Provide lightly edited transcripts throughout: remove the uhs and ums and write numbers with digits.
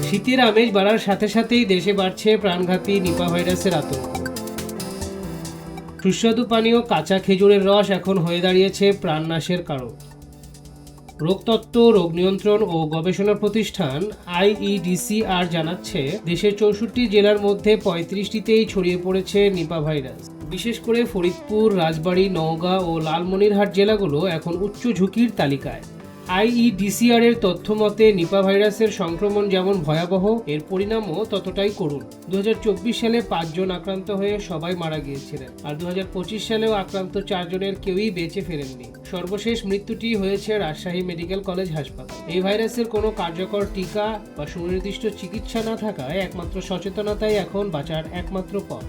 শীতের আমেজ বাড়ার সাথে সাথেই দেশে বাড়ছে প্রাণঘাতী নিপা ভাইরাসের আতঙ্ক। সুস্বাদু পানীয় কাঁচা খেজুরের রস এখন হয়ে দাঁড়িয়েছে প্রাণনাশের কারণ। রোগতত্ত্ব, রোগ নিয়ন্ত্রণ ও গবেষণা প্রতিষ্ঠান IEDCR জানাচ্ছে, দেশের 64 জেলার মধ্যে 35টিতেই ছড়িয়ে পড়েছে নিপা ভাইরাস। বিশেষ করে ফরিদপুর, রাজবাড়ী, নওগাঁ ও লালমনিরহাট জেলাগুলো এখন উচ্চ ঝুঁকির তালিকায়। IEDCR এর তথ্য মতে নিপা ভাইরাসের সংক্রমণ যেমন ভয়াবহ, এর পরিণামও ততটাই করুণ। 2024 সালে 5 জন আক্রান্ত হয়ে সবাই মারা গিয়েছিলেন, আর 2025 সালেও আক্রান্ত 4 জনের কেউই বেঁচে ফেরেননি। সর্বশেষ মৃত্যুটি হয়েছে রাজশাহী মেডিকেল কলেজ হাসপাতাল। এই ভাইরাসের কোনো কার্যকর টিকা বা সুনির্দিষ্ট চিকিৎসা না থাকায় একমাত্র সচেতনতাই এখন বাঁচার একমাত্র পথ।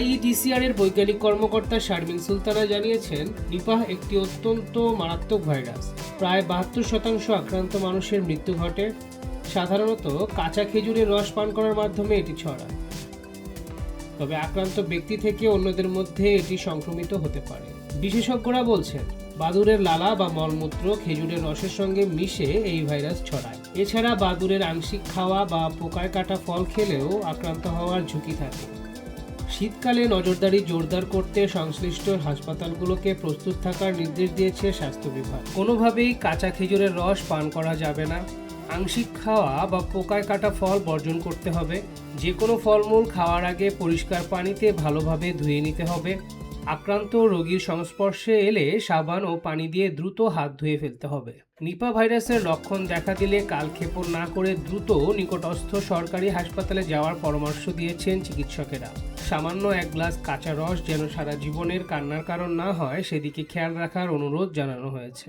IEDCR এর বৈজ্ঞানিক কর্মকর্তা শারমিন সুলতানা জানিয়েছেন, নিপাহ একটি অত্যন্ত মারাত্মক ভাইরাস। প্রায় 72% আক্রান্ত মানুষের মৃত্যু ঘটে। সাধারণত কাঁচা খেজুরের রস পান করার মাধ্যমে এটি ছড়ায়, তবে আক্রান্ত ব্যক্তি থেকে অন্যদের মধ্যে এটি সংক্রমিত হতে পারে। বিশেষজ্ঞরা বলছেন, বাদুড়ের লালা বা মলমূত্র খেজুরের রসের সঙ্গে মিশে এই ভাইরাস ছড়ায়। এছাড়া বাদুড়ের আংশিক খাওয়া বা পোকায় কাটা ফল খেলেও আক্রান্ত হওয়ার ঝুঁকি থাকে। শীতকালে নজরদারি জোরদার করতে সংশ্লিষ্ট হাসপাতালগুলোকে প্রস্তুত থাকার নির্দেশ দিয়েছে স্বাস্থ্য বিভাগ। কোনোভাবেই কাঁচা খেজুরের রস পান করা যাবে না। আংশিক খাওয়া বা পোকায় কাটা ফল বর্জন করতে হবে। যে কোনো ফলমূল খাওয়ার আগে পরিষ্কার পানিতে ভালোভাবে ধুয়ে নিতে হবে। আক্রান্ত রোগীর সংস্পর্শে এলে সাবান ও পানি দিয়ে দ্রুত হাত ধুয়ে ফেলতে হবে। নিপা ভাইরাসের লক্ষণ দেখা দিলে কালক্ষেপণ না করে দ্রুত নিকটস্থ সরকারি হাসপাতালে যাওয়ার পরামর্শ দিয়েছেন চিকিৎসকেরা। সামান্য 1 গ্লাস কাঁচা রস যেন সারা জীবনের কান্নার কারণ না হয়, সেদিকে খেয়াল রাখার অনুরোধ জানানো হয়েছে।